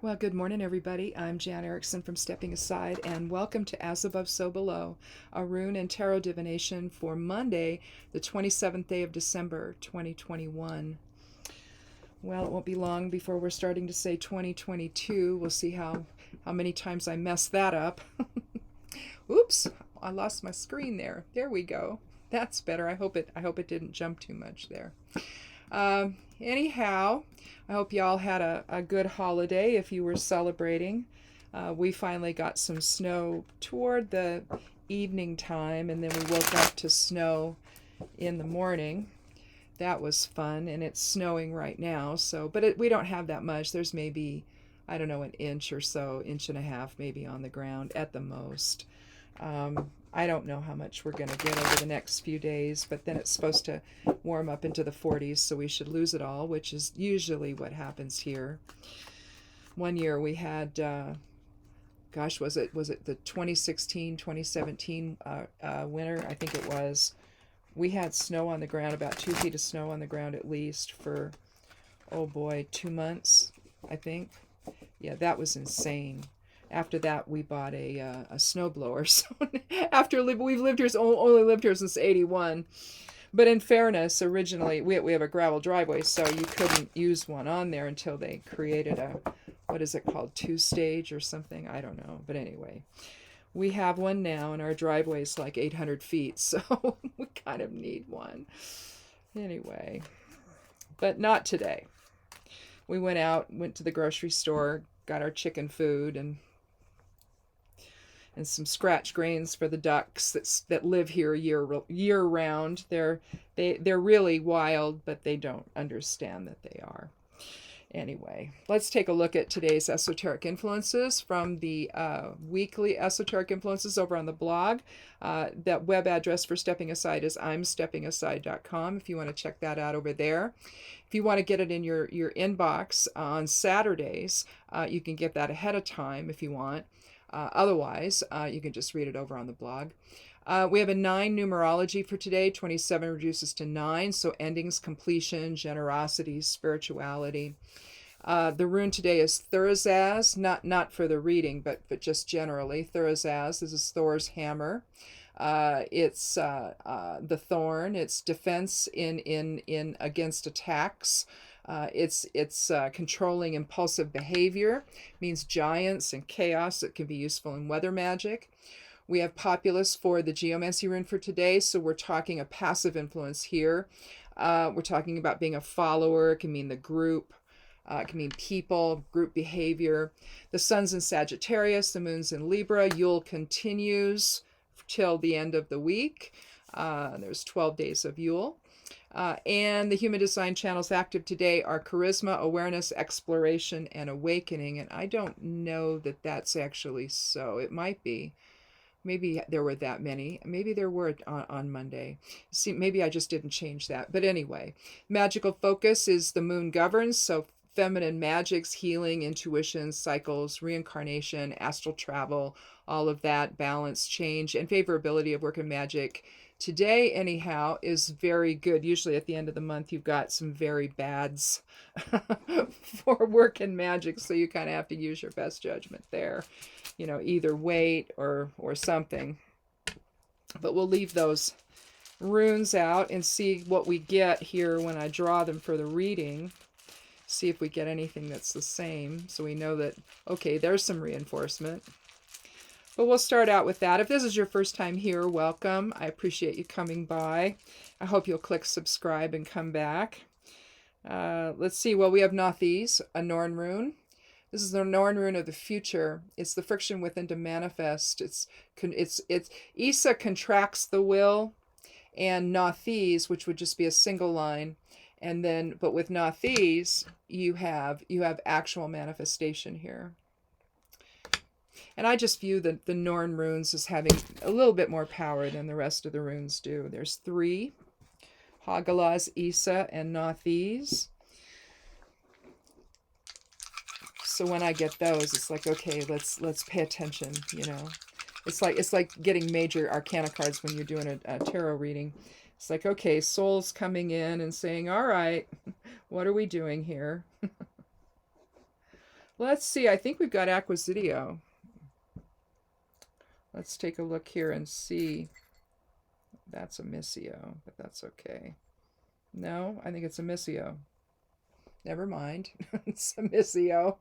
Well, good morning, everybody. I'm Jan Erickson from Stepping Aside, and welcome to As Above, So Below, a rune and tarot divination for Monday, the 27th day of December, 2021. Well, it won't be long before we're starting to say 2022. We'll see how many times I mess that up. Oops, I lost my screen there. There we go. That's better. I hope it didn't jump too much there. Anyhow, I hope y'all had a good holiday if you were celebrating. We finally got some snow toward the evening time, and then we woke up to snow in the morning. That was fun, and it's snowing right now. So, but we don't have that much. There's maybe, I don't know, an inch or so, inch and a half maybe on the ground at the most. I don't know how much we're going to get over the next few days, but then it's supposed to warm up into the 40s, so we should lose it all, which is usually what happens here. One year we had, gosh, was it the 2016, 2017 winter? I think it was. We had snow on the ground, about 2 feet of snow on the ground at least for, oh boy, 2 months, I think. Yeah, that was insane. After that, we bought a snowblower. So we've lived here, only lived here since '81. But in fairness, originally we have a gravel driveway, so you couldn't use one on there until they created what is it called, 2-stage or something? I don't know. But anyway, we have one now, and our driveway is like 800 feet, so we kind of need one. Anyway, but not today. We went to the grocery store, got our chicken food, and some scratch grains for the ducks that live here year round. They're really wild, but they don't understand that they are. Anyway, let's take a look at today's esoteric influences from the weekly esoteric influences over on the blog. That web address for Stepping Aside is imsteppingaside.com if you want to check that out over there. If you want to get it in your inbox on Saturdays, you can get that ahead of time if you want. Otherwise, you can just read it over on the blog. We have a 9 numerology for today. 27 reduces to 9, so endings, completion, generosity, spirituality. The rune today is Thurzaz, not for the reading, but just generally. Thurzaz, this is Thor's hammer. It's the thorn. It's defense in against attacks. It's controlling impulsive behavior. It means giants and chaos. It can be useful in weather magic. We have Populus for the geomancy rune for today, so we're talking a passive influence here. We're talking about being a follower. It can mean the group. It can mean people, group behavior. The sun's in Sagittarius, the moon's in Libra. Yule continues till the end of the week. There's 12 days of Yule. And the human design channels active today are charisma, awareness, exploration, and awakening. And I don't know that that's actually so. It might be. Maybe there were that many. Maybe there were on Monday. See, maybe I just didn't change that. But anyway, magical focus is the moon governs. So feminine magics, healing, intuition, cycles, reincarnation, astral travel, all of that, balance, change, and favorability of work and magic. Today, anyhow, is very good. Usually at the end of the month, you've got some very bads for work and magic, so you kind of have to use your best judgment there. You know, either wait or something. But we'll leave those runes out and see what we get here when I draw them for the reading. See if we get anything that's the same, so we know that, okay, there's some reinforcement. But we'll start out with that. If this is your first time here, welcome. I appreciate you coming by. I hope you'll click subscribe and come back. Let's see. Well, we have Nothies, a Norn rune. This is the Norn rune of the future. It's the friction within to manifest. It's Isa contracts the will, and Nothies, which would just be a single line, and then but with Nothies, you have actual manifestation here. And I just view the Norn runes as having a little bit more power than the rest of the runes do. There's 3, Hagalaz, Isa, and Nothies. So when I get those, it's like, okay, let's pay attention, you know. It's like getting major arcana cards when you're doing a tarot reading. It's like, okay, soul's coming in and saying, all right, what are we doing here? Let's see. I think we've got Acquisitio. Let's take a look here and see. That's a Missio, but that's okay. No, I think it's a Missio. Never mind. It's a Missio.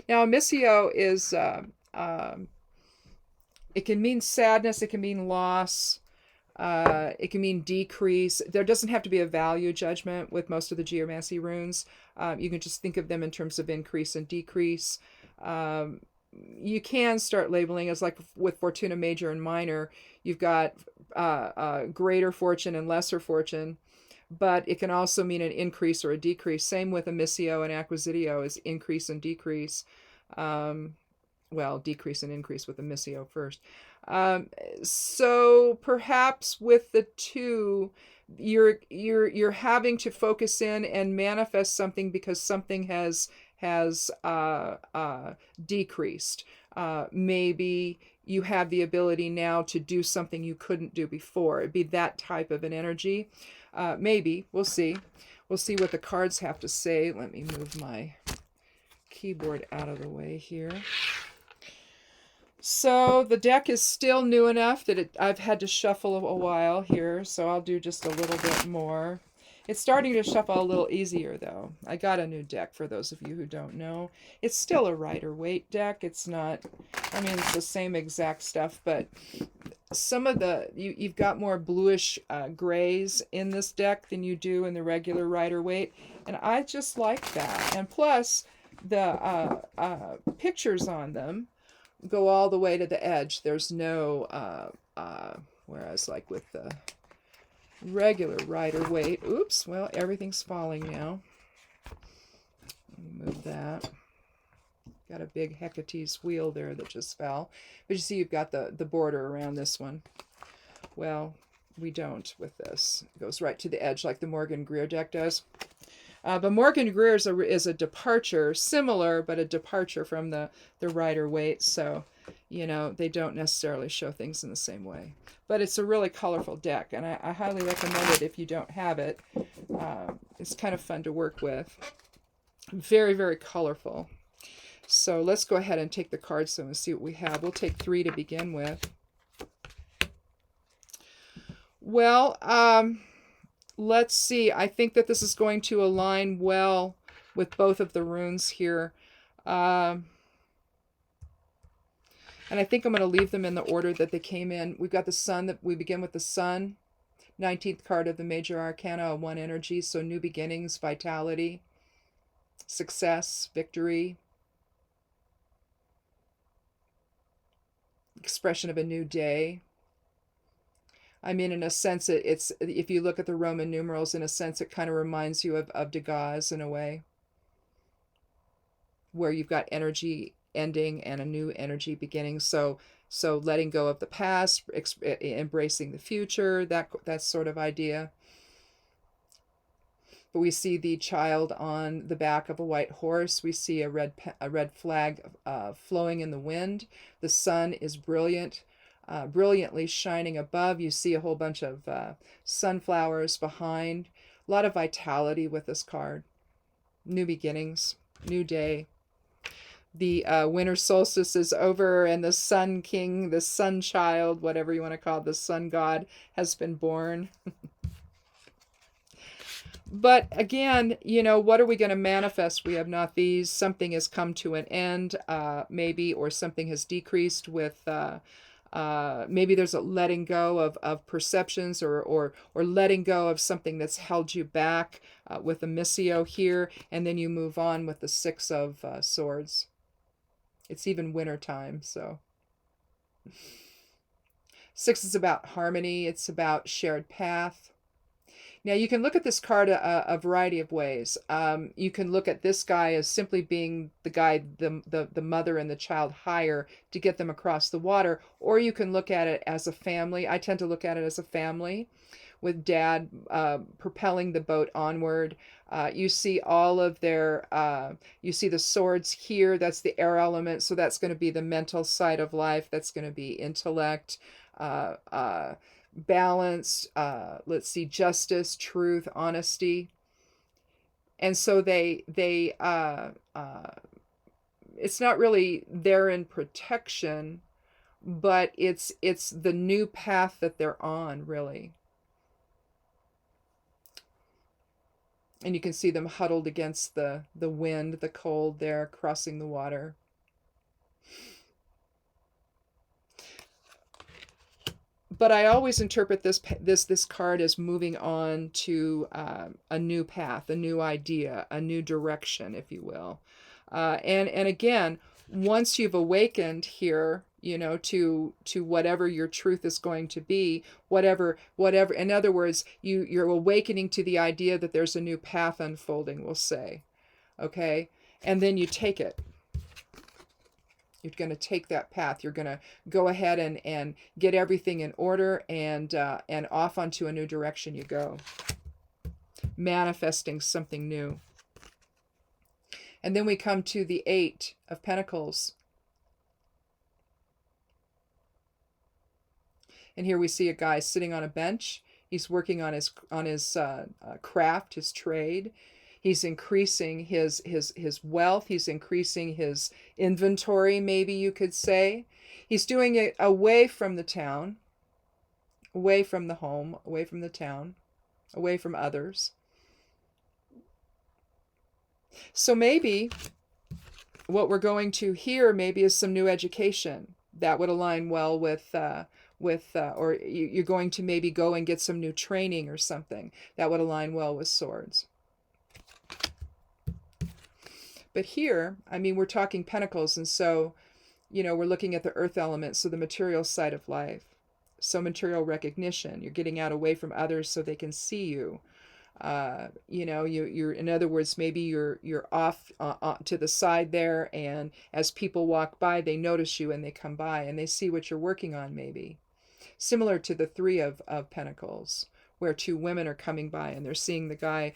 Now, a Missio is, it can mean sadness, it can mean loss, it can mean decrease. There doesn't have to be a value judgment with most of the geomancy runes. You can just think of them in terms of increase and decrease. You can start labeling as like with Fortuna Major and Minor. You've got greater fortune and lesser fortune, but it can also mean an increase or a decrease. Same with a Missio and Acquisitio is increase and decrease. Well, decrease and increase with the Missio first. So perhaps with the two, you're having to focus in and manifest something because something has decreased. Maybe you have the ability now to do something you couldn't do before. It'd be that type of an energy. Maybe. We'll see. We'll see what the cards have to say. Let me move my keyboard out of the way here. So the deck is still new enough that I've had to shuffle a while here, so I'll do just a little bit more. It's starting to shuffle a little easier, though. I got a new deck, for those of you who don't know. It's still a Rider-Waite deck. It's not, I mean, it's the same exact stuff, but some of the, you've got more bluish grays in this deck than you do in the regular Rider-Waite, and I just like that. And plus, the pictures on them go all the way to the edge. There's no, whereas like with the regular Rider-Waite, oops, well, everything's falling now. Move that. Got a big Hecate's wheel there that just fell. But you see you've got the border around this one. Well, we don't with this. It goes right to the edge like the Morgan Greer deck does. But Morgan Greer is a departure, similar, but a departure from the Rider-Waite. So, you know, they don't necessarily show things in the same way. But it's a really colorful deck, and I highly recommend it if you don't have it. It's kind of fun to work with. Very, very colorful. So let's go ahead and take the cards and see what we have. We'll take 3 to begin with. Well, let's see. I think that this is going to align well with both of the runes here. And I think I'm going to leave them in the order that they came in. We've got the Sun. That we begin with the Sun. 19th card of the Major Arcana, 1 energy. So new beginnings, vitality, success, victory, expression of a new day. I mean, in a sense, it's, if you look at the Roman numerals, in a sense, it kind of reminds you of Degas in a way, where you've got energy ending and a new energy beginning. So letting go of the past, embracing the future, that sort of idea. But we see the child on the back of a white horse. We see a red flag flowing in the wind. The sun is brilliant. Brilliantly shining above. You see a whole bunch of sunflowers behind. A lot of vitality with this card. New beginnings, new day. The winter solstice is over, and the sun king, the sun child, whatever you want to call it, the sun god, has been born. But again, you know, what are we going to manifest? We have not these. Something has come to an end, maybe, or something has decreased with... maybe there's a letting go of perceptions or letting go of something that's held you back with a Missio here, and then you move on with the 6 of Swords. It's even winter time, so. 6 is about harmony. It's about shared path. Now, you can look at this card a variety of ways. You can look at this guy as simply being the guy the mother and the child hire to get them across the water, or you can look at it as a family. I tend to look at it as a family, with dad propelling the boat onward. You see all of their, you see the swords here. That's the air element, so that's going to be the mental side of life. That's going to be intellect, balance, let's see, justice, truth, honesty. And so they it's not really there in protection, but it's the new path that they're on, really. And you can see them huddled against the wind, the cold there, crossing the water. But I always interpret this card as moving on to a new path, a new idea, a new direction, if you will. And again, once you've awakened here, you know, to whatever your truth is going to be, whatever. In other words, you're awakening to the idea that there's a new path unfolding, we'll say, okay, and then you take it. You're going to take that path. You're going to go ahead and get everything in order, and off onto a new direction you go, manifesting something new. And then we come to the Eight of Pentacles. And here we see a guy sitting on a bench. He's working on his craft, his trade. He's increasing his wealth. He's increasing his inventory, maybe you could say. He's doing it away from the town, away from the home, away from the town, away from others. So maybe what we're going to hear maybe is some new education that would align well with or you're going to maybe go and get some new training or something that would align well with swords. But here, I mean, we're talking pentacles, and so, you know, we're looking at the earth element, so the material side of life. So material recognition, you're getting out away from others so they can see you. You know, you're in other words, maybe you're off to the side there, and as people walk by, they notice you and they come by and they see what you're working on, maybe. Similar to the Three of Pentacles, where two women are coming by and they're seeing the guy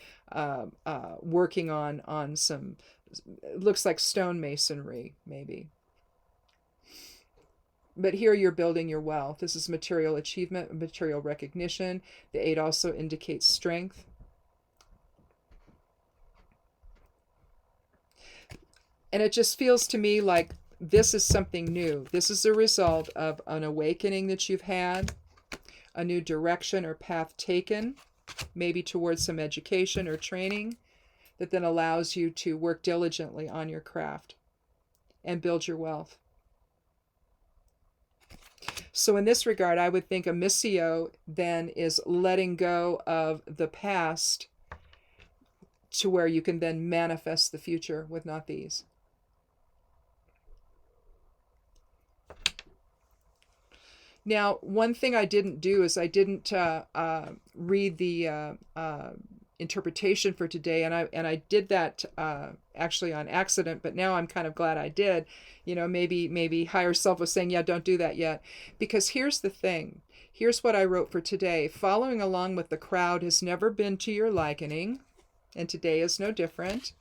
working on some, looks like stonemasonry, maybe. But here you're building your wealth. This is material achievement, material recognition. The Eight also indicates strength. And it just feels to me like this is something new. This is a result of an awakening that you've had, a new direction or path taken, maybe towards some education or training that then allows you to work diligently on your craft and build your wealth. So in this regard, I would think a missio then is letting go of the past to where you can then manifest the future with not these. Now, one thing I didn't do is I didn't read the interpretation for today, and I did that actually on accident, but now I'm kind of glad I did. You know, maybe higher self was saying, yeah, don't do that yet, because here's the thing. Here's what I wrote for today. Following along with the crowd has never been to your likening, and today is no different.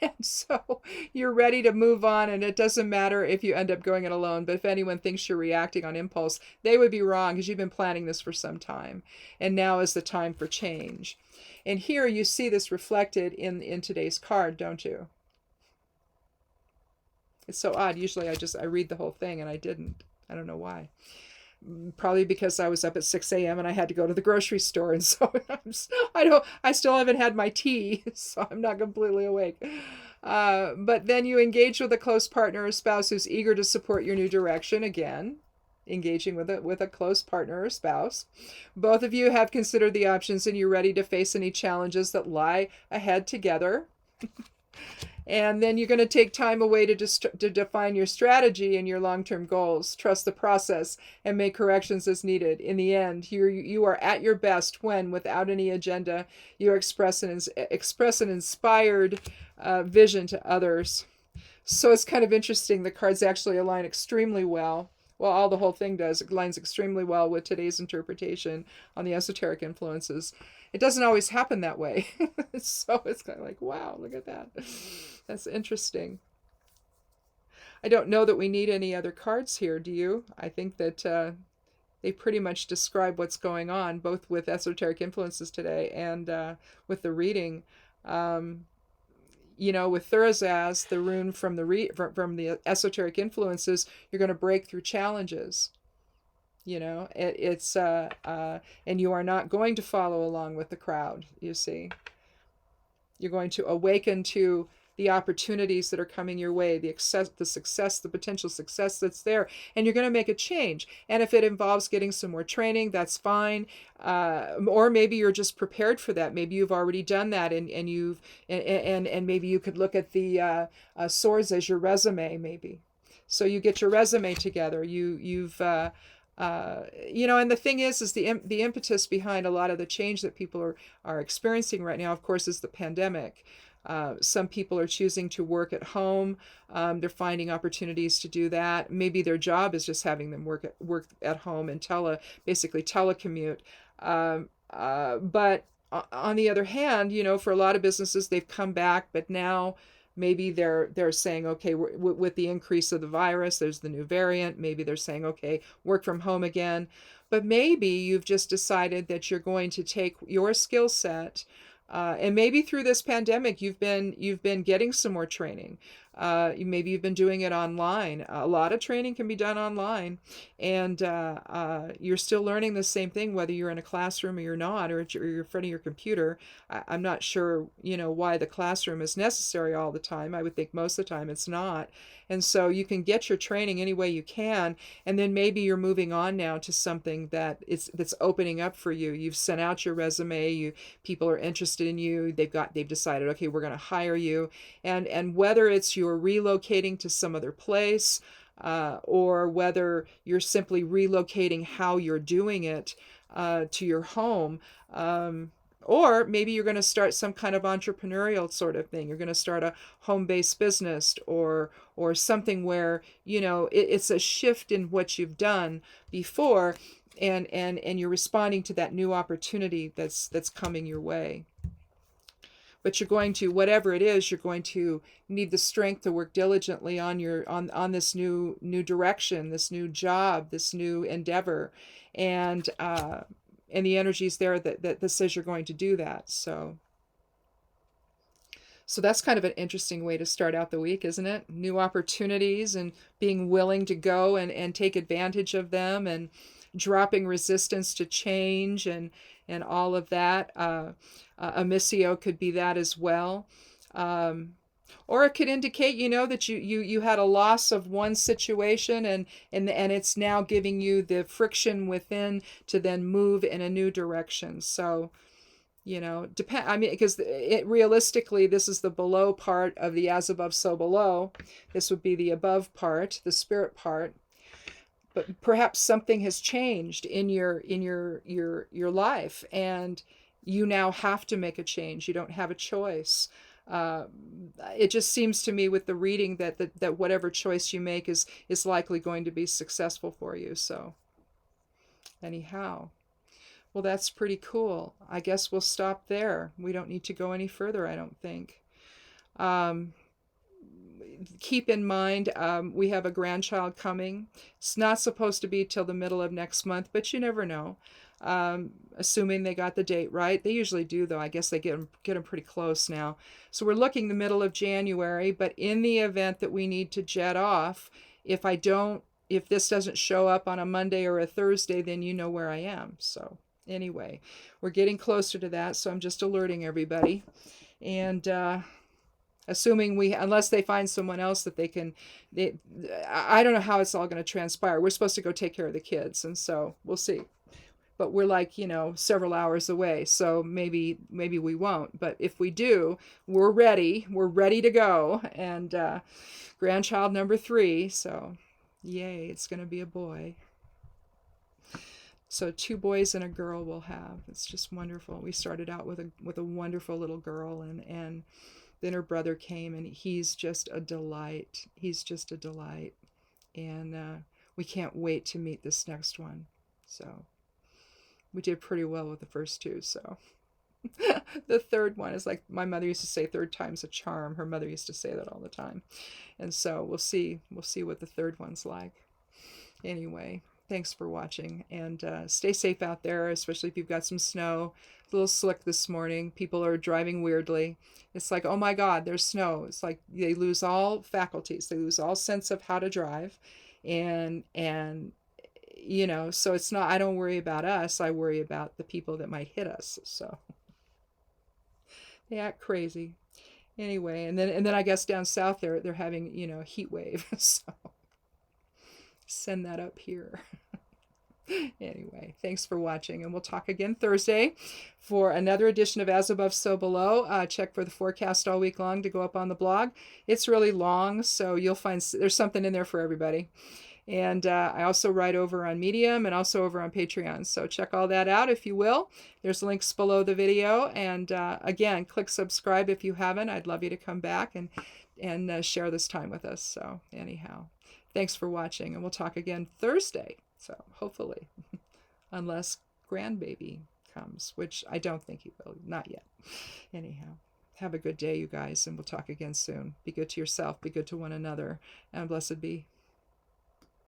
And so you're ready to move on, and it doesn't matter if you end up going it alone. But if anyone thinks you're reacting on impulse, they would be wrong, because you've been planning this for some time, and now is the time for change. And here you see this reflected in today's card, don't you? It's so odd. Usually I read the whole thing, and I didn't. I don't know why. Probably because I was up at 6 a.m. and I had to go to the grocery store, and so I still haven't had my tea, so I'm not completely awake. But then you engage with a close partner or spouse who's eager to support your new direction. Again, engaging with a close partner or spouse. Both of you have considered the options, and you're ready to face any challenges that lie ahead together. And then you're going to take time away to define your strategy and your long-term goals. Trust the process and make corrections as needed. In the end, you are at your best when, without any agenda, you express an inspired vision to others. So it's kind of interesting. The cards actually align extremely well. Well, all the whole thing does. It aligns extremely well with today's interpretation on the esoteric influences. It doesn't always happen that way. So it's kind of like, wow, look at that. That's interesting. I don't know that we need any other cards here, do you? I think that they pretty much describe what's going on, both with esoteric influences today and with the reading. with Thurazaz, the rune from from the esoteric influences, you're going to break through challenges. It's and you are not going to follow along with the crowd. You see, you're going to awaken to the opportunities that are coming your way, the success, the potential success that's there, and you're going to make a change. And if it involves getting some more training, that's fine. Or maybe you're just prepared for that. Maybe you've already done that, and you've and maybe you could look at the swords as your resume, maybe. So you get your resume together. And the thing is the impetus behind a lot of the change that people are experiencing right now, of course, is the pandemic. Some people are choosing to work at home. They're finding opportunities to do that. Maybe their job is just having them work at home and basically telecommute. But on the other hand, for a lot of businesses, they've come back, but now maybe they're saying, okay, with the increase of the virus, there's the new variant. Maybe they're saying, okay, work from home again. But maybe you've just decided that you're going to take your skill set. And maybe through this pandemic, you've been getting some more training. Maybe you've been doing it online. A lot of training can be done online, and you're still learning the same thing, whether you're in a classroom or you're not, or you're in front of your computer. I'm not sure, why the classroom is necessary all the time. I would think most of the time it's not. And so you can get your training any way you can, and then maybe you're moving on now to something that's opening up for you. You've sent out your resume. People are interested in you. They've decided, okay, we're going to hire you, and whether it's you're relocating to some other place, or whether you're simply relocating how you're doing it to your home. Or maybe you're going to start some kind of entrepreneurial sort of thing. You're going to start a home-based business, or something where it's a shift in what you've done before, and you're responding to that new opportunity that's coming your way. But you're going to, whatever it is, you're going to need the strength to work diligently on this new direction, this new job, this new endeavor, and the energy's there that says you're going to do that. So that's kind of an interesting way to start out the week, isn't it? New opportunities, and being willing to go and take advantage of them, and dropping resistance to change, and all of that. A missio could be that as well. Or it could indicate, that you had a loss of one situation, and it's now giving you the friction within to then move in a new direction. So, because realistically, this is the below part of the as above, so below. This would be the above part, the spirit part. But perhaps something has changed in your life, and you now have to make a change. You don't have a choice. It just seems to me with the reading that whatever choice you make is likely going to be successful for you. So anyhow, well, that's pretty cool. I guess we'll stop there. We don't need to go any further, I don't think. Keep in mind, we have a grandchild coming. It's not supposed to be till the middle of next month, but you never know. Assuming they got the date right. They usually do, though. I guess they get them pretty close now. So we're looking the middle of January, but in the event that we need to jet off, if this doesn't show up on a Monday or a Thursday, then you know where I am. So anyway, we're getting closer to that, so I'm just alerting everybody. And assuming unless they find someone else that I don't know how it's all going to transpire. We're supposed to go take care of the kids, and so we'll see. But we're like, several hours away, so maybe we won't. But if we do, we're ready. We're ready to go. And grandchild number 3, so yay, it's going to be a boy. So 2 boys and a girl we'll have. It's just wonderful. We started out with a wonderful little girl, and then her brother came, and he's just a delight. He's just a delight. And we can't wait to meet this next one. So we did pretty well with the first 2. So the third one is like my mother used to say, 3rd time's a charm. Her mother used to say that all the time. And so we'll see what the third one's like. Anyway, thanks for watching, and stay safe out there, especially if you've got some snow. A little slick this morning. People are driving weirdly. It's like, oh my God, there's snow. It's like they lose all faculties. They lose all sense of how to drive. And you know, so it's not, I don't worry about us. I worry about the people that might hit us. So they act crazy. Anyway, and then I guess down south they're having, you know, a heat wave. So send that up here. Anyway, thanks for watching, and we'll talk again Thursday for another edition of As Above, So Below. Check for the forecast all week long to go up on the blog. It's really long, so you'll find there's something in there for everybody. And I also write over on Medium and also over on Patreon. So check all that out if you will. There's links below the video. And again, click subscribe if you haven't. I'd love you to come back and share this time with us. So anyhow, thanks for watching, and we'll talk again Thursday. So hopefully, unless grandbaby comes, which I don't think he will, not yet. Anyhow, have a good day, you guys, and we'll talk again soon. Be good to yourself, be good to one another, and blessed be.